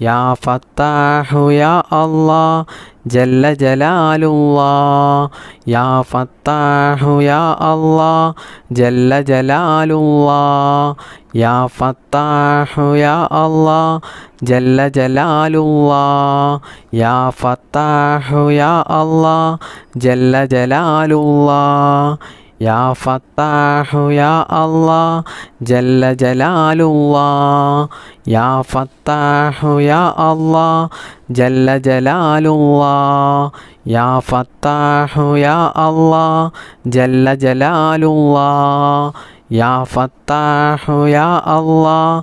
യാ ഫത്താഹു യാ അല്ലാഹ് ജല്ല ജലാലുല്ലാഹ് യാ ഫത്താഹു യാ അല്ലാഹ് ജല്ല ജലാലുല്ലാഹ് യാ ഫത്താഹു യാ അല്ലാഹ് ജല്ല ജലാലുല്ലാഹ് യാ ഫത്താഹു യാ അല്ലാഹ് ജല്ല ജലാലുല്ലാഹ് യാ ഫത്താഹു യാ അല്ലാഹ് ജല്ല ജലാലുല്ലാഹ് യാ ഫത്താഹു യാ അല്ലാഹ് ജല്ല ജലാലുല്ലാഹ് യാ ഫത്താഹു യാ അല്ലാഹ് ജല്ല ജലാലുല്ലാഹ് യാ ഫത്താഹു യാ അല്ലാഹ്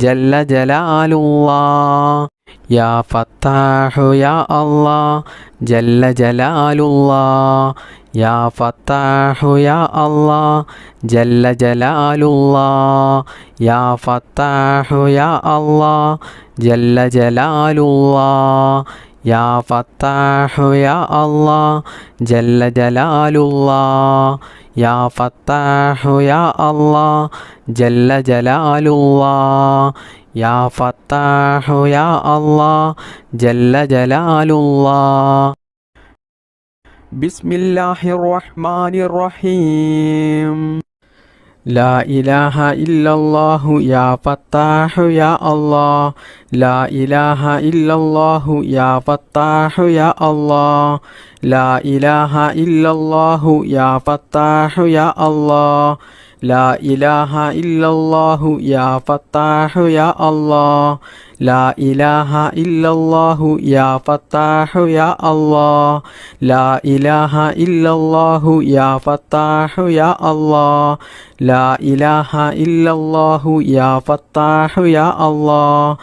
ജല്ല ജലാലുല്ലാഹ് യാ ഫത്താഹു യാ അല്ലാഹ് ജല്ല ജലാലുല്ലാഹ് യാ ഫത്താഹു യാ അല്ലാഹ് ജല്ല ജലാലുല്ലാഹ് യാ ഫത്താഹു യാ അല്ലാഹ് ജല്ല ജലാലുല്ലാഹ് യാ ഫത്താഹു യാ അല്ലാഹ് ജല്ല ജലാലുല്ലാഹ് യാ ഫത്താഹു യാ അല്ലാഹ് ജല്ല ജലാലുല്ലാഹ് യാ ഫത്താഹു യാ അല്ലാഹ് ജല്ല ജലാലുല്ലാഹ് ബിസ്മില്ലാഹിർ റഹ്മാനിർ റഹീം ലാ ഇലാഹ ഇല്ലല്ലാഹു യാ ഫത്താഹു യാ അല്ലാഹ് ലാ ഇലാഹ ഇല്ലല്ലാഹു യാ ഫത്താഹു യാ അല്ലാഹ് ലാ ഇലാഹ ഇല്ലല്ലാഹു യാ ഫത്താഹു യാ അല്ലാഹ് ലാ ഇലാഹ ഇല്ലല്ലാഹു യാ ഫത്താഹു യാ അല്ലാഹ് ലാ ഇലാഹ ഇല്ലല്ലാഹു യാ ഫത്താഹു യാ അല്ലാഹ് ലാ ഇലാഹ ഇല്ലല്ലാഹു യാ ഫത്താഹു യാ അല്ലാഹ് ലാ ഇലാഹ ഇല്ലല്ലാഹു യാ ഫത്താഹു യാ അല്ലാഹ്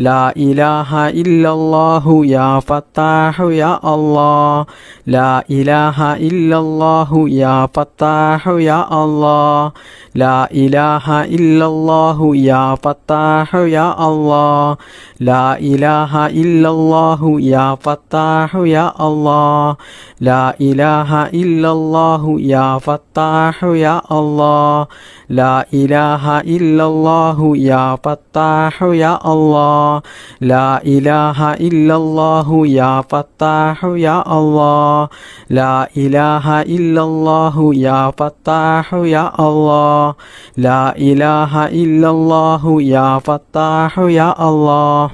ലാ ഇലാഹ ഇല്ലല്ലാഹു യാ ഫത്താഹു യാ അല്ലാഹ് ലാ ഇലാഹ ഇല്ലല്ലാഹു യാ ഫത്താഹു യാ അല്ലാഹ് ലാ ഇലാഹ ഇല്ലല്ലാഹു യാ ഫത്താഹു യാ അല്ലാഹ് ലാ ഇലാഹ ഇല്ലല്ലാഹു യാ ഫത്താഹു യാ അല്ലാഹ് ലാ ഇലാഹ ഇല്ലല്ലാഹു യാ ഫത്താഹു യാ അല്ലാഹ് ലാ ഇലാഹ ഇല്ലല്ലാഹു യാ ഫത്താഹു യാ അല്ലാഹ് ലാ ഇലാഹ ഇല്ലല്ലാഹു യാ ഫത്താഹു യാ അല്ലാഹ് ലാ ഇലാഹ ഇല്ലല്ലാഹു യാ ഫത്താഹു യാ അല്ലാഹ് ലാ ഇലാഹ ഇല്ലല്ലാഹു യാ ഫത്താഹു യാ അല്ലാഹ് ലാ ഇലാഹ ഇല്ലല്ലാഹു യാ ഫത്താഹു യാ അല്ലാഹ്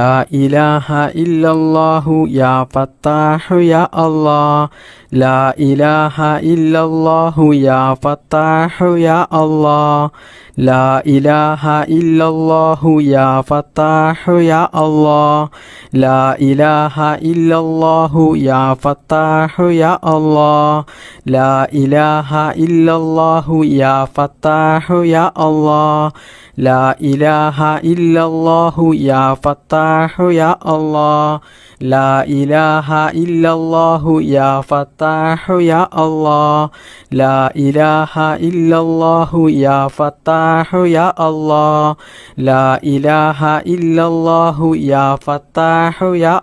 ലാ ഇലാഹ ഇല്ലല്ലാഹു യാ ഫത്താഹു യാ അല്ലാഹ് ലാ ഇലാഹ ഇല്ലല്ലാഹു യാ ഫത്താഹു യാ അല്ലാഹ് ലാ ഇലാഹ ഇല്ലല്ലാഹു യാ ഫത്താഹു യാ അല്ലാഹ് ലാ ഇലാഹ ഇല്ലല്ലാഹു യാ ഫത്താഹു യാ അല്ലാഹ് ലാ ഇലാഹ ഇല്ലല്ലാഹു യാ ഫത്താഹു യാ അല്ലാഹ് ലാ ഇലാഹ ഇല്ലല്ലാഹു യാ ഫത്താഹു യാ അല്ലാഹ് ലാ ഇലാഹ ഇല്ലല്ലാഹു യാ ഫത്താഹു യാ അല്ലാഹ് ലാ ഇലാഹ ഇല്ലല്ലാഹു യാ ഫത്താഹു യാ അല്ലാഹ് ലാ ഇലാഹ ഇല്ലല്ലാഹു യാ ഫത്താഹു യാ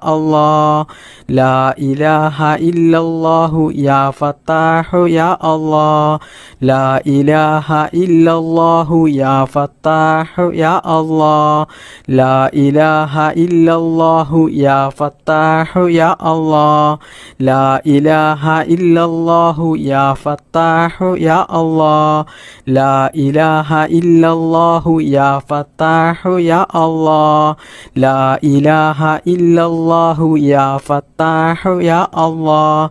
അല്ലാഹ് ലാ ഇലാഹ ഇല്ലല്ലാഹു യാ ഫത്താഹു യാ അല്ലാഹ് ലാ ഇലാഹ ഇല്ലല്ലാഹു യാ ഫത്താഹു യാ അല്ലാഹ് ലാ ഇലാഹ ഇല്ലല്ലാഹു യാ ഫത്താഹു യാ അല്ലാഹ് ലാ ഇലാഹ ഇല്ലല്ലാഹു യാ ഫത്താഹു യാ അല്ലാഹ് ലാ ഇലാഹ ഇല്ലല്ലാഹു യാ ഫത്താഹു യാ അല്ലാഹ്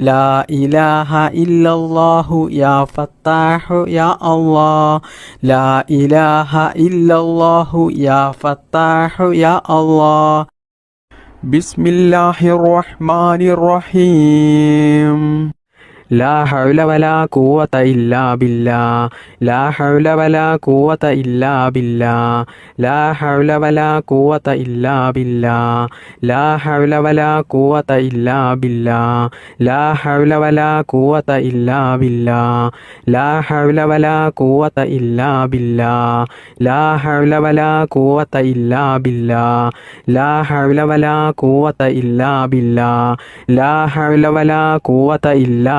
ലാ ഇലാഹ ഇല്ലല്ലാഹു യാ ഫത്താഹു യാ അല്ലാഹ് ലാ ഇലാഹ ഇല്ലല്ലാഹു യാ ഫത്താഹു യാ അല്ലാഹ് ബിസ്മില്ലാഹിർ റഹ്മാനിർ റഹീം ലാ ഹൗല വലാ ഖുവത ഇല്ലാ ബില്ലാഹ് ലാ ഹൗല വലാ ഖുവത ഇല്ലാ ബില്ലാഹ് ലാ ഹൗല വലാ ഖുവത ഇല്ലാ ബില്ലാഹ് ലാ ഹൗല വലാ ഖുവത ഇല്ലാ ബില്ലാഹ് ലാ ഹൗല വലാ ഖുവത ഇല്ലാ ബില്ലാഹ് ലാ ഹൗല വലാ ഖുവത ഇല്ലാ ബില്ലാഹ് ലാ ഹൗല വലാ ഖുവത ഇല്ലാ ബില്ലാഹ് ലാ ഹൗല വലാ ഖുവത ഇല്ലാ ബില്ലാഹ് ലാ ഹൗല വലാ ഖുവത ഇല്ലാ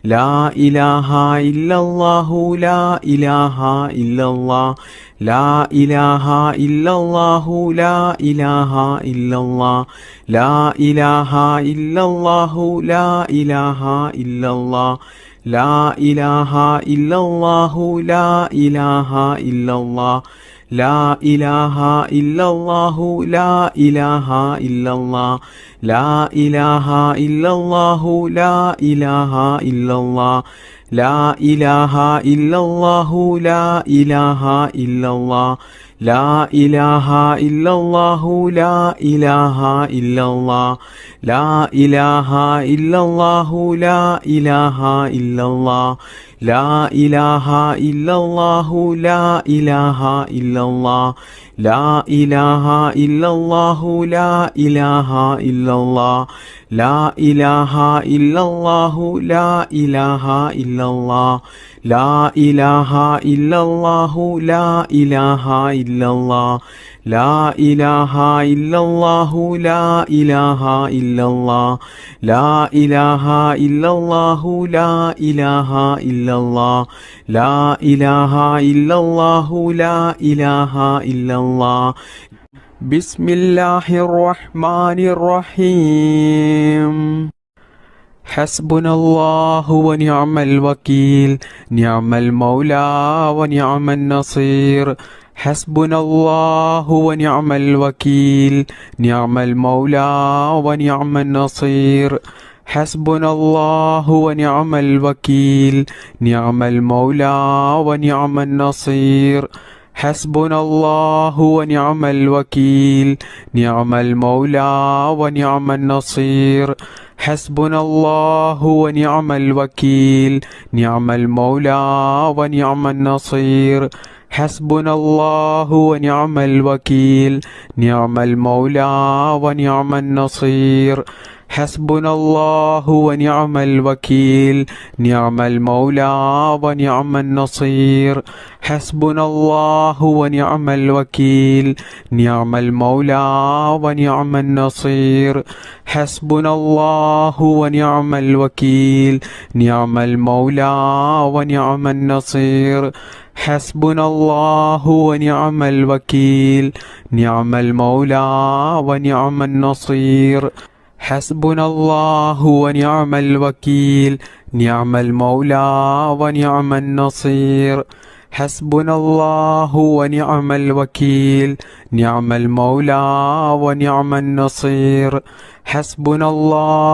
ലാ ഇലാഹ ഇല്ലല്ലാഹു ലാ ഇലാഹ ഇല്ലല്ലാഹ് ലാ ഇലാഹ ഇല്ലല്ലാഹു ലാ ഇലാഹ ഇല്ലല്ലാഹ് ലാ ഇലാഹ ഇല്ലല്ലാഹു ലാ ഇലാഹ ഇല്ലല്ലാഹ് ലാ ഇലാഹ ഇല്ലല്ലാഹു ലാ ഇലാഹ ഇല്ലല്ലാഹ് ലാ ഇലാഹ ഇല്ലല്ലാഹു ലാ ഇലാഹ ഇല്ലല്ലാഹ് ലാ ഇലാഹ ഇല്ലല്ലാഹു ലാ ഇലാഹ ഇല്ലല്ലാഹ് ലാ ഇലാഹ ഇല്ലല്ലാഹു ലാ ഇലാഹ ഇല്ലല്ലാഹ് ലാ ഇലാഹ ഇല്ലല്ലാഹു ലാ ഇലാഹ ഇല്ലല്ലാഹ് ലാ ഇലാഹ ഇല്ലല്ലാഹു ലാ ഇലാഹ ഇല്ലല്ലാഹ് ലാ ഇലാഹ ഇല്ലല്ലാഹു ലാ ഇലാഹ ഇല്ലല്ലാഹ് ലാ ഇലാഹ ഇല്ലല്ലാഹു ലാ ഇലാഹ ഇല്ലല്ലാഹ് ലാ ഇലാഹ ഇല്ലല്ലാഹു ലാ ഇലാഹ ഇല്ലല്ലാഹ് ലാ ഇലാഹ ഇല്ലല്ലാഹു ലാ ഇലാഹ ഇല്ലല്ലാഹ് ലാ ഇലാഹ ഇല്ലല്ലാഹു ലാ ഇലാഹ ഇല്ലല്ലാഹ് ലാ ഇലാഹ ഇല്ലല്ലാഹു ലാ ഇലാഹ ഇല്ലല്ലാഹ് ലാ ഇലാഹ ഇല്ലല്ലാഹു ലാ ഇലാഹ ഇല്ലല്ലാഹ് ബിസ്മില്ലാഹിർ റഹ്മാനിർ റഹീം ഹസ്ബുനല്ലാഹു വനിഅമൽ വകീൽ നിഅമൽ മൗലാ വനിഅമൻ നസീർ ഹസ്ബുനല്ലാഹു വനിഅമൽ വകീൽ നിഅമൽ മൗലാ വനിഅമൻ നസീർ ഹസ്ബുനല്ലാഹു വനിഅമൽ വകീൽ നിഅമൽ മൗലാ വനിഅമൻ നസീർ ഹസ്ബുനല്ലാഹു വനിഅമൽ വകീൽ നിഅമൽ മൗലാ വനിഅമൻ നസീർ ഹസ്ബുനല്ലാഹു വനിഅമൽ വകീൽ നിഅമൽ മൗലാ വനിഅമൻ നസീർ ഹസ്ബുനല്ലാഹു വനിഅമൽ വകീൽ നിഅമൽ മൗലാ വനിഅമൻ നസീർ ഹസ്ബുനല്ലാഹു വനിഅമൽ വകീൽ നിഅമൽ മൗലാ വനിഅമൻ നസീർ ഹസ്ബുനല്ലാഹു വനിഅമൽ വകീൽ നിഅമൽ മൗലാ വനിഅമൻ നസീർ ഹസ്ബുനല്ലാഹു വനിഅമൽ വകീൽ നിഅമൽ മൗലാ വനിഅമൻ നസീർ ഹസ്ബുനല്ലാഹു വനിഅമൽ വകീൽ നിഅമൽ മൗലാ വനിഅമൻ നസീർ ഹസ്ബുനല്ലാഹു വനിഅമൽ വകീൽ നിഅമൽ മൗലാ വനിഅമൻ നസീർ ഹസ്ബുനല്ലാഹു വനിഅമൽ വകീൽ നിഅമൽ മൗലാ വനിഅമൻ നസീർ ഹസ്ബുനല്ലാഹു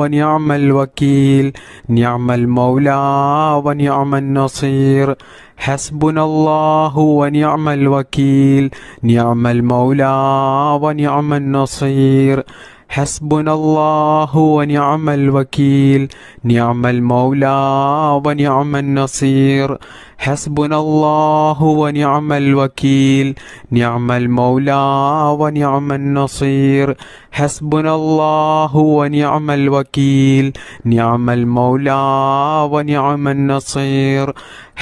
വനിഅമൽ വകീൽ നിഅമൽ മൗലാ വനിഅമൻ നസീർ ഹസ്ബുനല്ലാഹു വനിഅമൽ വകീൽ നിഅമൽ മൗലാ വനിഅമൻ നസീർ ഹസ്ബുനല്ലാഹു വനിഅമൽ വകീൽ നിഅമൽ മൗലാ വനിഅമൻ നസീർ ഹസ്ബുനല്ലാഹു വനിഅമൽ വകീൽ നിഅമൽ മൗലാ വനിഅമൻ നസീർ ഹസ്ബുനല്ലാഹു വനിഅമൽ വകീൽ നിഅമൽ മൗലാ വനിഅമൻ നസീർ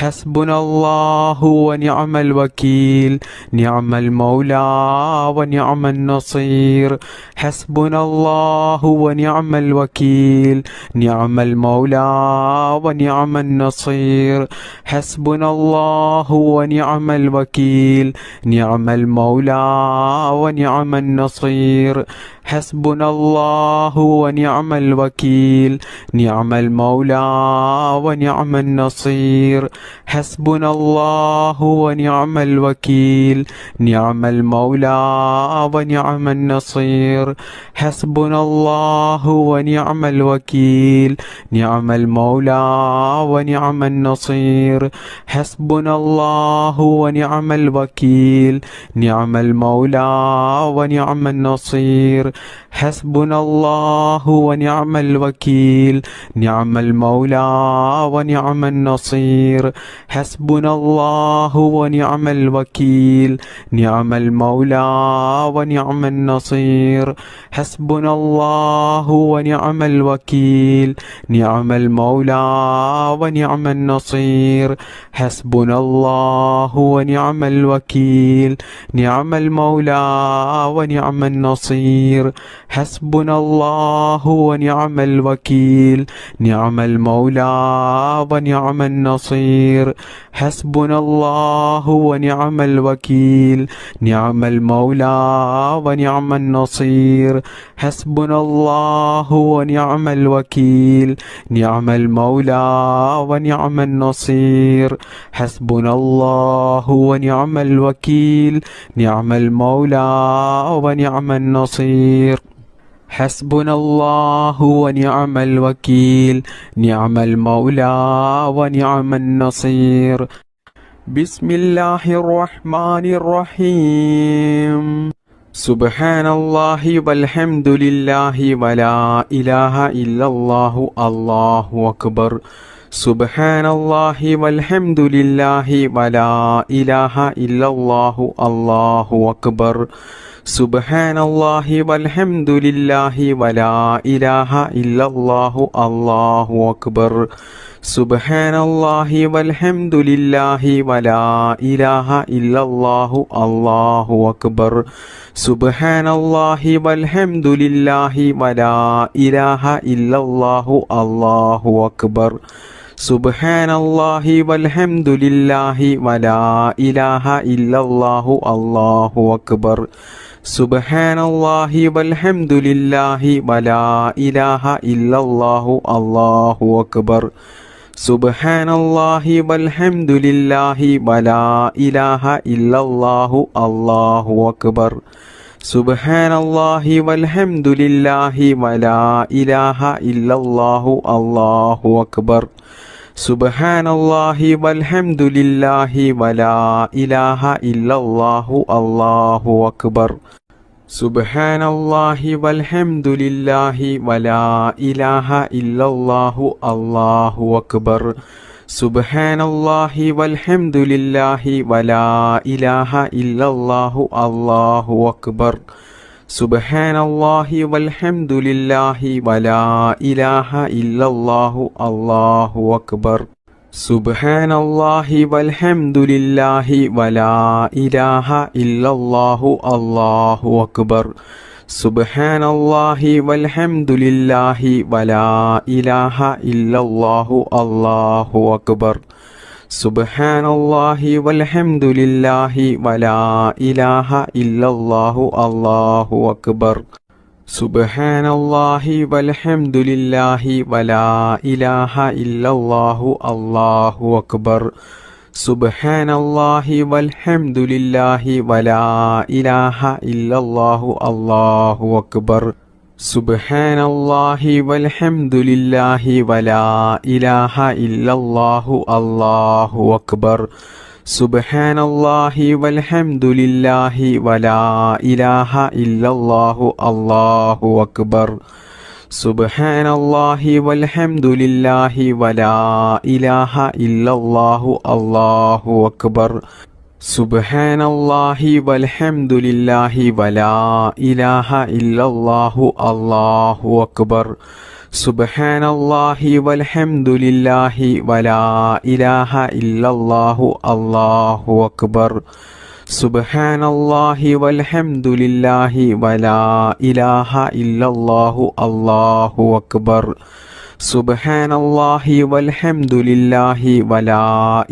ഹസ്ബുനല്ലാഹു വനിഅമൽ വകീൽ നിഅമൽ മൗലാ വനിഅമൻ നസീർ ഹസ്ബുനല്ലാഹു വനിഅമൽ വകീൽ നിഅമൽ മൗലാ വനിഅമൻ നസീർ ഹസ്ബുനല്ലാഹു വനിഅമൽ വകീൽ നിഅമൽ മൗലാ വനിഅമൻ നസീർ ഹസ്ബുനല്ലാഹു വനിഅമൽ വകീൽ നിഅമൽ മൗലാ വനിഅമൻ നസീർ ഹസ്ബുനല്ലാഹു വനിഅമൽ വകീൽ നിഅമൽ മൗലാ വനിഅമൻ നസീർ ഹസ്ബുനല്ലാഹു വനിഅമൽ വകീൽ നിഅമൽ മൗലാ വനിഅമൻ നസീർ ഹസ്ബുനല്ലാഹു വനിഅമൽ വകീൽ നിഅമൽ മൗലാ വനിഅമൻ നസീർ ഹസ്ബുനല്ലാഹു വനിഅമൽ വകീൽ നിഅമൽ മൗലാ വനിഅമൻ നസീർ ഹസ്ബുനല്ലാഹു വനിഅമൽ വകീൽ നിഅമൽ മൗലാ വനിഅമൻ നസീർ ഹസ്ബുനല്ലാഹു വനിഅമൽ വകീൽ നിഅമൽ മൗലാ വനിഅമൻ നസീർ ഹസ്ബുനല്ലാഹു വനിഅമൽ വകീൽ നിഅമൽ മൗലാ വനിഅമൻ നസീർ ഹസ്ബുനല്ലാഹു വനിഅമൽ വകീൽ നിഅമൽ മൗലാ വനിഅമൻ നസീർ ഹസ്ബുനല്ലാഹു വനിഅമൽ വകീൽ നിഅമൽ മൗലാ വനിഅമൻ നസീർ ഹസ്ബുനല്ലാഹു വനിഅമൽ വകീൽ നിഅമൽ മൗലാ വനിഅമൻ നസീർ ഹസ്ബുനല്ലാഹു വനിഅമൽ വകീൽ നിഅമൽ മൗലാ വനിഅമൻ നസീർ ഹസ്ബുനല്ലാഹു വനിഅമൽ വകീൽ നിഅമൽ മൗലാ വനിഅമൻ നസീർ ബിസ്മില്ലാഹിർ റഹ്മാനിർ റഹീം സുബ്ഹാനല്ലാഹി വൽഹംദുലില്ലാഹി വലാ ഇലാഹ ഇല്ലല്ലാഹു അല്ലാഹു അക്ബർ സുബ്ഹാനല്ലാഹി വൽഹംദുലില്ലാഹി വലാ ഇലാഹ ഇല്ലല്ലാഹു അല്ലാഹു അക്ബർ സുബ്ഹാനല്ലാഹി വൽഹംദുലില്ലാഹി വലാ ഇലാഹ ഇല്ലല്ലാഹു അല്ലാഹു അക്ബർ സുബ്ഹാനല്ലാഹി വൽഹംദുലില്ലാഹി വലാ ഇലാഹ ഇല്ലല്ലാഹു അല്ലാഹു അക്ബർ സുബ്ഹാനല്ലാഹി വൽഹംദുലില്ലാഹി വലാ ഇലാഹ ഇല്ലല്ലാഹു അല്ലാഹു അക്ബർ സുബ്ഹാനല്ലാഹി വൽഹംദുലില്ലാഹി വലാ ഇലാഹ ഇല്ലല്ലാഹു അല്ലാഹു അക്ബർ സുബ്ഹാനല്ലാഹി വൽഹംദുലില്ലാഹി വലാ ഇലാഹ ഇല്ലല്ലാഹു അല്ലാഹു അക്ബർ സുബ്ഹാനല്ലാഹി വൽഹംദുലില്ലാഹി വലാ ഇലാഹ ഇല്ലല്ലാഹു അല്ലാഹു അക്ബർ സുബ്ഹാനല്ലാഹി വൽഹംദുലില്ലാഹി വലാ ഇലാഹ ഇല്ലല്ലാഹു അല്ലാഹു അക്ബർ സുബ്ഹാനല്ലാഹി വൽഹംദുലില്ലാഹി വലാ ഇലാഹ ഇല്ലല്ലാഹു അല്ലാഹു അക്ബർ സുബ്ഹാനല്ലാഹി വൽഹംദുലില്ലാഹി വലാ ഇലാഹ ഇല്ലല്ലാഹു അല്ലാഹു അക്ബർ സുബ്ഹാനല്ലാഹി വൽഹംദുലില്ലാഹി വലാ ഇലാഹ ഇല്ലല്ലാഹു അല്ലാഹു അക്ബർ സുബ്ഹാനല്ലാഹി വൽഹംദുലില്ലാഹി വലാ ഇലാഹ ഇല്ലല്ലാഹു അല്ലാഹു അക്ബർ സുബ്ഹാനല്ലാഹി വൽഹംദുലില്ലാഹി വലാ ഇലാഹ ഇല്ലല്ലാഹു അല്ലാഹു അക്ബർ സുബ്ഹാനല്ലാഹി വൽഹംദുലില്ലാഹി വലാ ഇലാഹ ഇല്ലല്ലാഹു അല്ലാഹു അക്ബർ സുബ്ഹാനല്ലാഹി വൽഹംദുലില്ലാഹി വലാ ഇലാഹ ഇല്ലല്ലാഹു അല്ലാഹു അക്ബർ സുബ്ഹാനല്ലാഹി വൽഹംദുലില്ലാഹി വലാ ഇലാഹ ഇല്ലല്ലാഹു അല്ലാഹു അക്ബർ സുബ്ഹാനല്ലാഹി വൽഹംദുലില്ലാഹി വലാ ഇലാഹ ഇല്ലല്ലാഹു അല്ലാഹു അക്ബർ സുബ്ഹാനല്ലാഹി വൽഹംദുലില്ലാഹി വലാ ഇലാഹ ഇല്ലല്ലാഹു അല്ലാഹു അക്ബർ സുബ്ഹാനല്ലാഹി വൽഹംദുലില്ലാഹി വലാ ഇലാഹ ഇല്ലല്ലാഹു അല്ലാഹു അക്ബർ സുബ്ഹാനല്ലാഹി വൽഹംദുലില്ലാഹി വലാ ഇലാഹ ഇല്ലല്ലാഹു അല്ലാഹു അക്ബർ സുബ്ഹാനല്ലാഹി വൽഹംദുലില്ലാഹി വലാ ഇലാഹ ഇല്ലല്ലാഹു അല്ലാഹു അക്ബർ സുബ്ഹാനല്ലാഹി വൽഹംദുലില്ലാഹി വലാ ഇലാഹ ഇല്ലല്ലാഹു അല്ലാഹു അക്ബർ സുബ്ഹാനല്ലാഹി വൽഹംദുലില്ലാഹി വലാ ഇലാഹ ഇല്ലല്ലാഹു അല്ലാഹു അക്ബർ സുബ്ഹാനല്ലാഹി വൽഹംദുലില്ലാഹി വലാ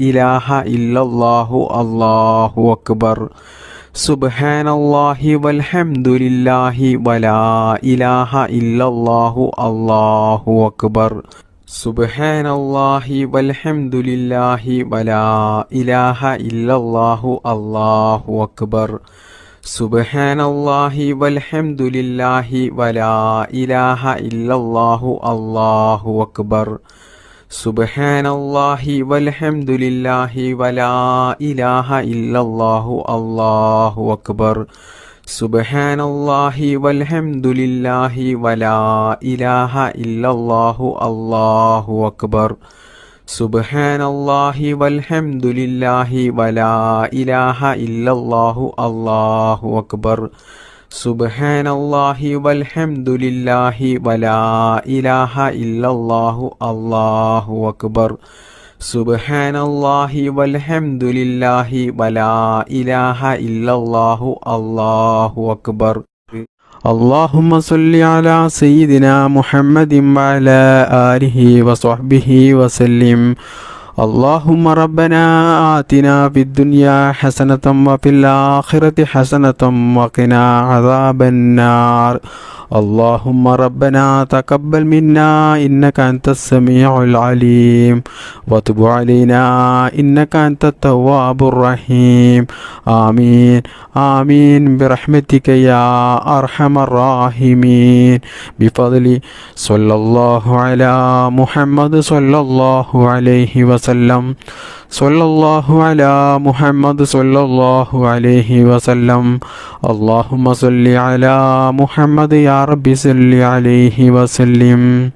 ഇലാഹ ഇല്ലല്ലാഹു അല്ലാഹു അക്ബർ സുബ്ഹാനല്ലാഹി വൽഹംദുലില്ലാഹി വലാ ഇലാഹ ഇല്ലല്ലാഹു അല്ലാഹു അക്ബർ സുബ്ഹാനല്ലാഹി വൽഹംദുലില്ലാഹി വലാ ഇലാഹ ഇല്ലല്ലാഹു അല്ലാഹു അക്ബർ സുബ്ഹാനല്ലാഹി വൽഹംദുലില്ലാഹി വലാ ഇലാഹ ഇല്ലല്ലാഹു അല്ലാഹു അക്ബർ സുബ്ഹാനല്ലാഹി വൽഹംദുലില്ലാഹി വലാ ഇലാഹ ഇല്ലല്ലാഹു അല്ലാഹു അക്ബർ സുബ്ഹാനല്ലാഹി വൽഹംദുലില്ലാഹി വലാ ഇലാഹ ഇല്ലല്ലാഹു അല്ലാഹു അക്ബർ സുബ്ഹാനല്ലാഹി വൽഹംദുലില്ലാഹി വലാ ഇലാഹ ഇല്ലല്ലാഹു അല്ലാഹു അക്ബർ. സുബ്ഹാനല്ലാഹി വൽഹംദുലില്ലാഹി വലാ ഇലാഹ ഇല്ലല്ലാഹു അല്ലാഹു അക്ബർ. സുബ്ഹാനല്ലാഹി വൽഹംദുലില്ലാഹി വലാ ഇലാഹ ഇല്ലല്ലാഹു അല്ലാഹു അക്ബർ. اللهم صل على سيدنا محمد وعلى آله وصحبه وسلم. اللهم ربنا آتنا في الدنيا حسنة وفي الآخرة حسنة وقنا عذاب النار. اللهم ربنا تقبل منا إنك أنت السميع العليم وتب علينا إنك أنت التواب الرحيم. آمين آمين برحمتك يا أرحم الراحمين. بفضل صلى الله على محمد صلى الله عليه وسلم. صلى الله على محمد صلى الله عليه وسلم. اللهم صل على محمد يا رب صل عليه وسلم.